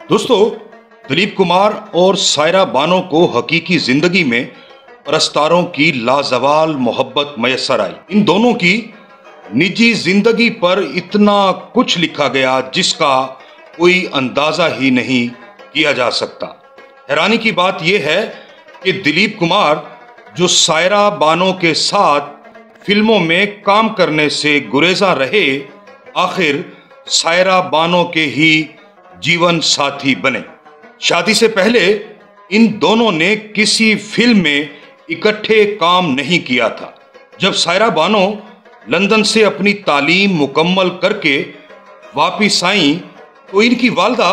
दोस्तों, दिलीप कुमार और सायरा बानो को हकीकी जिंदगी में परस्तारों की लाजवाल मोहब्बत मैसर आई। इन दोनों की निजी जिंदगी पर इतना कुछ लिखा गया जिसका कोई अंदाजा ही नहीं किया जा सकता। हैरानी की बात यह है कि दिलीप कुमार जो सायरा बानो के साथ फिल्मों में काम करने से गुरेजा रहे, आखिर सायरा बानो के ही जीवन साथी बने। शादी से पहले इन दोनों ने किसी फिल्म में इकट्ठे काम नहीं किया था। जब सायरा बानो लंदन से अपनी तालीम मुकम्मल करके वापिस आई तो इनकी वालदा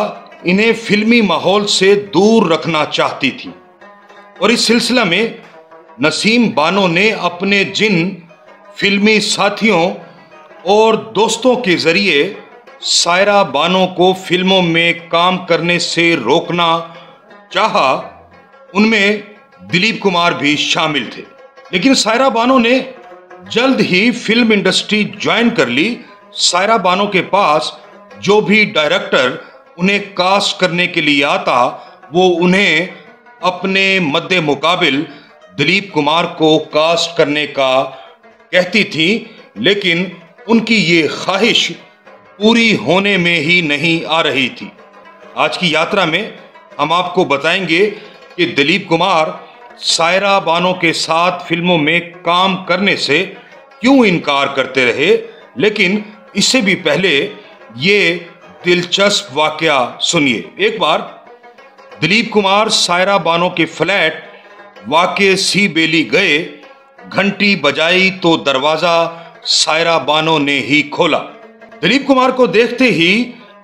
इन्हें फिल्मी माहौल से दूर रखना चाहती थी और इस सिलसिला में नसीम बानो ने अपने जिन फिल्मी साथियों और दोस्तों के जरिए सायरा बानो को फिल्मों में काम करने से रोकना चाहा, उनमें दिलीप कुमार भी शामिल थे। लेकिन सायरा बानो ने जल्द ही फिल्म इंडस्ट्री ज्वाइन कर ली। सायरा बानो के पास जो भी डायरेक्टर उन्हें कास्ट करने के लिए आता, वो उन्हें अपने मद्दे मुकाबिल दिलीप कुमार को कास्ट करने का कहती थी, लेकिन उनकी ये ख्वाहिश पूरी होने में ही नहीं आ रही थी। आज की यात्रा में हम आपको बताएंगे कि दिलीप कुमार सायरा बानो के साथ फिल्मों में काम करने से क्यों इनकार करते रहे। लेकिन इससे भी पहले ये दिलचस्प वाकया सुनिए। एक बार दिलीप कुमार सायरा बानो के फ्लैट वाके सी बेली गए। घंटी बजाई तो दरवाजा सायरा बानो ने ही खोला। दिलीप कुमार को देखते ही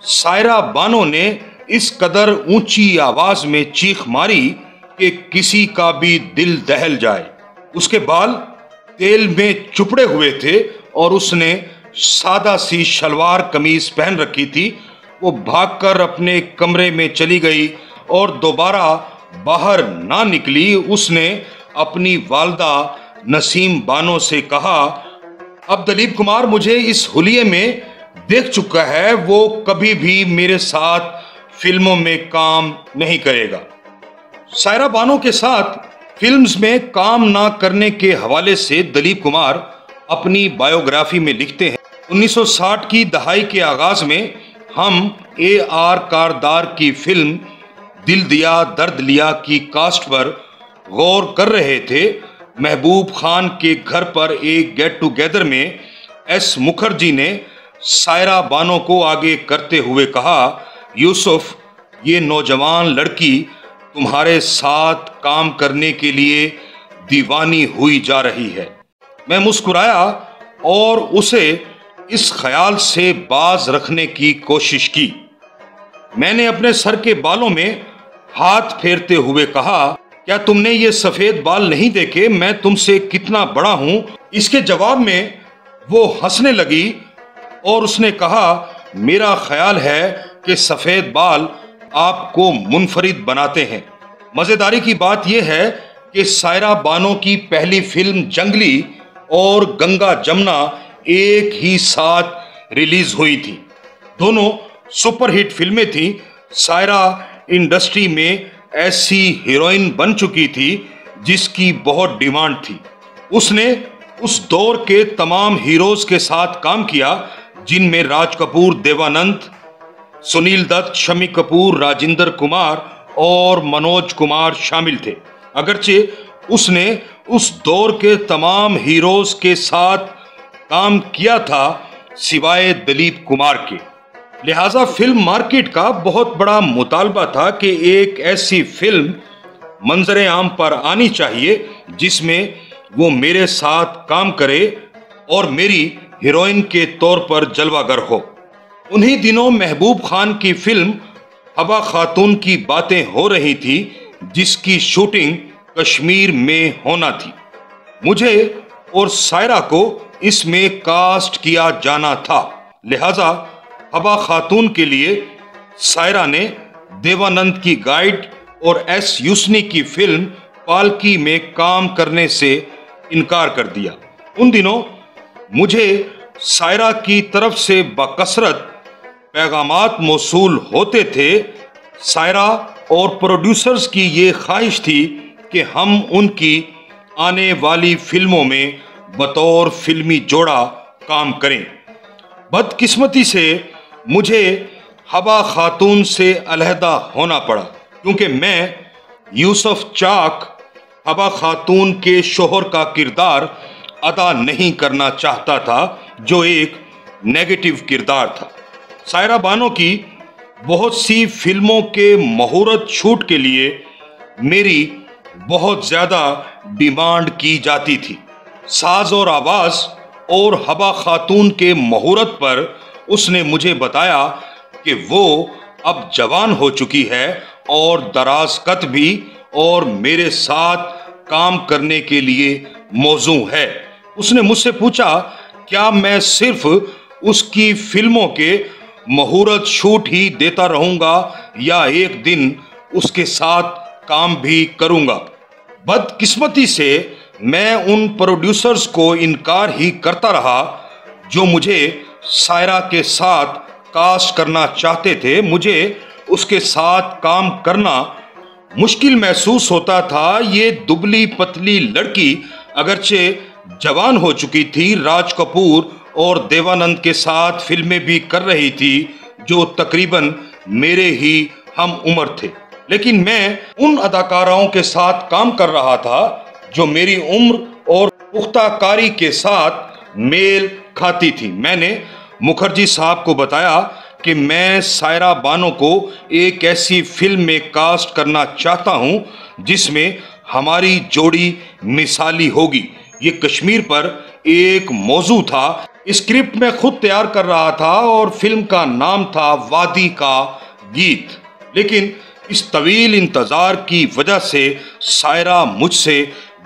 सायरा बानो ने इस कदर ऊंची आवाज में चीख मारी कि किसी का भी दिल दहल जाए। उसके बाल तेल में चुपड़े हुए थे और उसने सादा सी शलवार कमीज पहन रखी थी। वो भागकर अपने कमरे में चली गई और दोबारा बाहर ना निकली। उसने अपनी वालदा नसीम बानो से कहा, अब दिलीप कुमार मुझे इस हुलिये में देख चुका है, वो कभी भी मेरे साथ फिल्मों में काम नहीं करेगा। सायरा बानो के साथ फिल्म्स में काम ना करने के हवाले से दिलीप कुमार अपनी बायोग्राफी में लिखते हैं, 1960 की दहाई के आगाज में हम AR कारदार की फिल्म दिल दिया दर्द लिया की कास्ट पर गौर कर रहे थे। महबूब खान के घर पर एक गेट टुगेदर में S मुखर्जी ने सायरा बानो को आगे करते हुए कहा, यूसुफ, ये नौजवान लड़की तुम्हारे साथ काम करने के लिए दीवानी हुई जा रही है। मैं मुस्कुराया और उसे इस ख्याल से बाज रखने की कोशिश की। मैंने अपने सर के बालों में हाथ फेरते हुए कहा, क्या तुमने ये सफेद बाल नहीं देखे? मैं तुमसे कितना बड़ा हूं। इसके जवाब में वो हंसने लगी और उसने कहा, मेरा ख्याल है कि सफेद बाल आपको मुनफरिद बनाते हैं। मजेदारी की बात यह है कि सायरा बानो की पहली फिल्म जंगली और गंगा जमुना एक ही साथ रिलीज हुई थी। दोनों सुपरहिट फिल्में थी। सायरा इंडस्ट्री में ऐसी हीरोइन बन चुकी थी जिसकी बहुत डिमांड थी। उसने उस दौर के तमाम हीरोज के साथ काम किया जिनमें राज कपूर, देवानंद, सुनील दत्त, शम्मी कपूर, राजेंद्र कुमार और मनोज कुमार शामिल थे। अगरचे उसने उस दौर के तमाम हीरोज के साथ काम किया था सिवाय दिलीप कुमार के। लिहाजा फिल्म मार्केट का बहुत बड़ा मुतालबा था कि एक ऐसी फिल्म मंजरे आम पर आनी चाहिए जिसमें वो मेरे साथ काम करे और मेरी हीरोइन के तौर पर जलवागर हो। उन्हीं दिनों महबूब खान की फिल्म हवा खातून की बातें हो रही थी जिसकी शूटिंग कश्मीर में होना थी। मुझे और सायरा को इसमें कास्ट किया जाना था। लिहाजा हवा खातून के लिए सायरा ने देवानंद की गाइड और S यूसनी की फिल्म पालकी में काम करने से इनकार कर दिया। उन दिनों मुझे सायरा की तरफ से बकसरत पैगामात मौसूल होते थे सायरा और प्रोड्यूसर्स की ये ख्वाहिश थी कि हम उनकी आने वाली फिल्मों में बतौर फिल्मी जोड़ा काम करें। बदकिस्मती से मुझे हबा खातून से अलहदा होना पड़ा, क्योंकि मैं यूसुफ चाक हबा खातून के शोहर का किरदार अदा नहीं करना चाहता था, जो एक नेगेटिव किरदार था। सायरा बानो की बहुत सी फिल्मों के मुहूर्त शूट के लिए मेरी बहुत ज़्यादा डिमांड की जाती थी। साज और आवाज़ और हबा खातून के मुहूर्त पर उसने मुझे बताया कि वो अब जवान हो चुकी है और दराज कद भी, और मेरे साथ काम करने के लिए मौजू है। उसने मुझसे पूछा क्या मैं सिर्फ उसकी फिल्मों के मुहूर्त शूट ही देता रहूंगा या एक दिन उसके साथ काम भी करूंगा। बदकिस्मती से मैं उन प्रोड्यूसर्स को इनकार ही करता रहा जो मुझे सायरा के साथ कास्ट करना चाहते थे। मुझे उसके साथ काम करना मुश्किल महसूस होता था। ये दुबली पतली लड़की अगरचे जवान हो चुकी थी, राज कपूर और देवानंद के साथ फिल्में भी कर रही थी जो तकरीबन मेरे ही हम उम्र थे, लेकिन मैं उन अदाकाराओं के साथ काम कर रहा था जो मेरी उम्र और पुख्ताकारी के साथ मेल खाती थी। मैंने मुखर्जी साहब को बताया कि मैं सायरा बानो को एक ऐसी फिल्म में कास्ट करना चाहता हूं जिसमें हमारी जोड़ी मिसाली होगी। ये कश्मीर पर एक मौजू था। स्क्रिप्ट मैं खुद तैयार कर रहा था और फिल्म का नाम था वादी का गीत, लेकिन इस तवील इंतजार की वजह से सायरा मुझसे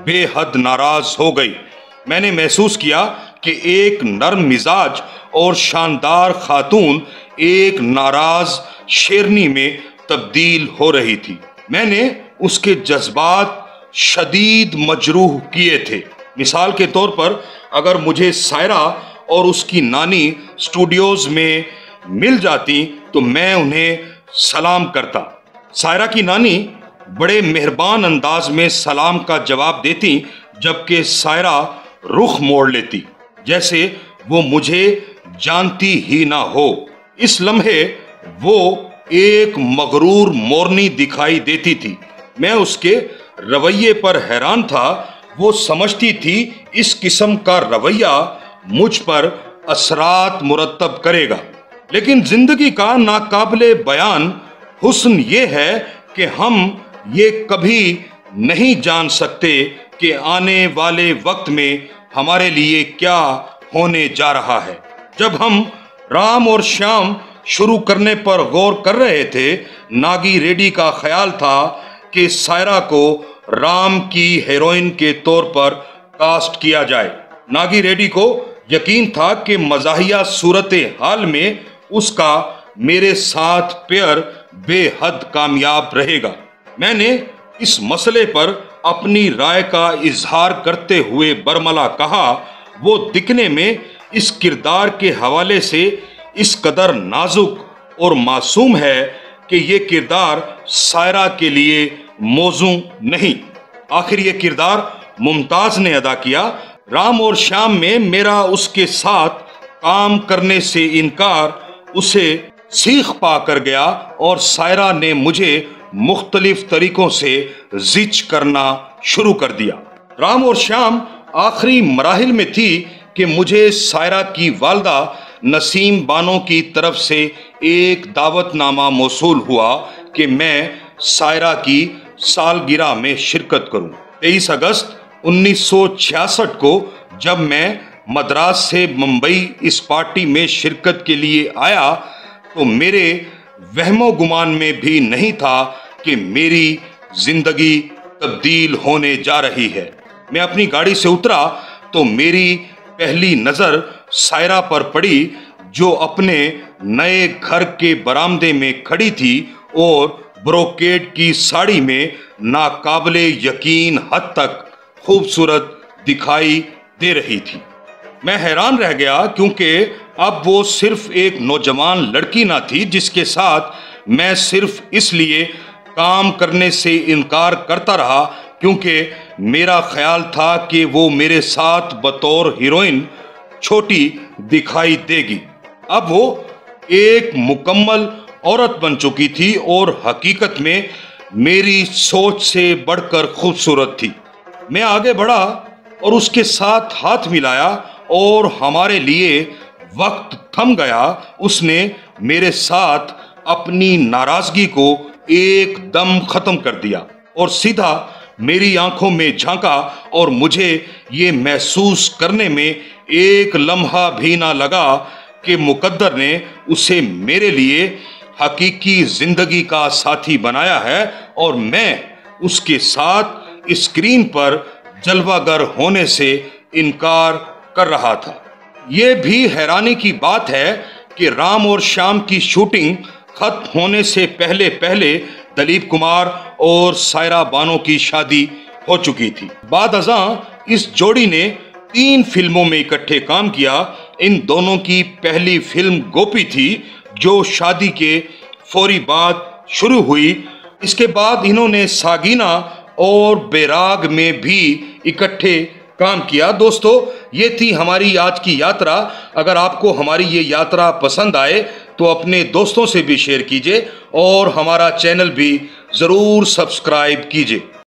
बेहद नाराज हो गई। मैंने महसूस किया कि एक नर्म मिजाज और शानदार खातून एक नाराज शेरनी में तब्दील हो रही थी। मैंने उसके जज्बात शदीद मजरूह किए थे। मिसाल के तौर पर अगर मुझे सायरा और उसकी नानी स्टूडियोज में मिल जाती तो मैं उन्हें सलाम करता। सायरा की नानी बड़े मेहरबान अंदाज में सलाम का जवाब देती, जबकि सायरा रुख मोड़ लेती जैसे वो मुझे जानती ही ना हो। इस लम्हे वो एक मगरूर मोरनी दिखाई देती थी। मैं उसके रवैये पर हैरान था। वो समझती थी इस किस्म का रवैया मुझ पर असरात मुरत्तब करेगा, लेकिन जिंदगी का नाकाबिले बयान हुस्न ये है कि हम ये कभी नहीं जान सकते कि आने वाले वक्त में हमारे लिए क्या होने जा रहा है। जब हम राम और श्याम शुरू करने पर गौर कर रहे थे, नागी रेड्डी का ख्याल था कि सायरा को राम की हीरोइन के तौर पर कास्ट किया जाए। नागी रेड्डी को यकीन था कि मज़ाहिया सूरत हाल में उसका मेरे साथ पेयर बेहद कामयाब रहेगा। मैंने इस मसले पर अपनी राय का इजहार करते हुए बरमला कहा, वो दिखने में इस किरदार के हवाले से इस कदर नाजुक और मासूम है कि ये किरदार सायरा के लिए मौजू नहीं। आखिर ये किरदार मुमताज ने अदा किया। राम और श्याम में मेरा उसके साथ काम करने से इनकार उसे सीख पा कर गया और सायरा ने मुझे मुख्तलिफ तरीकों से जिच करना शुरू कर दिया। राम और श्याम आखिरी मराहिल में थी कि मुझे सायरा की वालदा नसीम बानो की तरफ से एक दावतनामा मौसूल हुआ कि मैं सायरा की सालगिरह में शिरकत करूं। 23 अगस्त 1966 को जब मैं मद्रास से मुंबई इस पार्टी में शिरकत के लिए आया तो मेरे वहमो गुमान में भी नहीं था कि मेरी जिंदगी तब्दील होने जा रही है। मैं अपनी गाड़ी से उतरा तो मेरी पहली नजर सायरा पर पड़ी, जो अपने नए घर के बरामदे में खड़ी थी और ब्रोकेड की साड़ी में नाकाबिले यकीन हद तक खूबसूरत दिखाई दे रही थी। मैं हैरान रह गया क्योंकि अब वो सिर्फ एक नौजवान लड़की ना थी जिसके साथ मैं सिर्फ इसलिए काम करने से इनकार करता रहा क्योंकि मेरा ख्याल था कि वो मेरे साथ बतौर हीरोइन छोटी दिखाई देगी। अब वो एक मुकम्मल औरत बन चुकी थी और हकीकत में मेरी सोच से बढ़कर खूबसूरत थी। मैं आगे बढ़ा और उसके साथ हाथ मिलाया और हमारे लिए वक्त थम गया। उसने मेरे साथ अपनी नाराजगी को एकदम खत्म कर दिया और सीधा मेरी आंखों में झांका और मुझे ये महसूस करने में एक लम्हा भी ना लगा कि मुकद्दर ने उसे मेरे लिए हकीकी जिंदगी का साथी बनाया है और मैं उसके साथ स्क्रीन पर जलवागर होने से इनकार कर रहा था। ये भी हैरानी की बात है कि राम और श्याम की शूटिंग खत्म होने से पहले पहले दिलीप कुमार और सायरा बानो की शादी हो चुकी थी। बाद अज़ां इस जोड़ी ने 3 फिल्मों में इकट्ठे काम किया। इन दोनों की पहली फिल्म गोपी थी जो शादी के फौरी बाद शुरू हुई। इसके बाद इन्होंने सागीना और बैराग में भी इकट्ठे काम किया। दोस्तों, ये थी हमारी आज की यात्रा। अगर आपको हमारी ये यात्रा पसंद आए तो अपने दोस्तों से भी शेयर कीजिए और हमारा चैनल भी ज़रूर सब्सक्राइब कीजिए।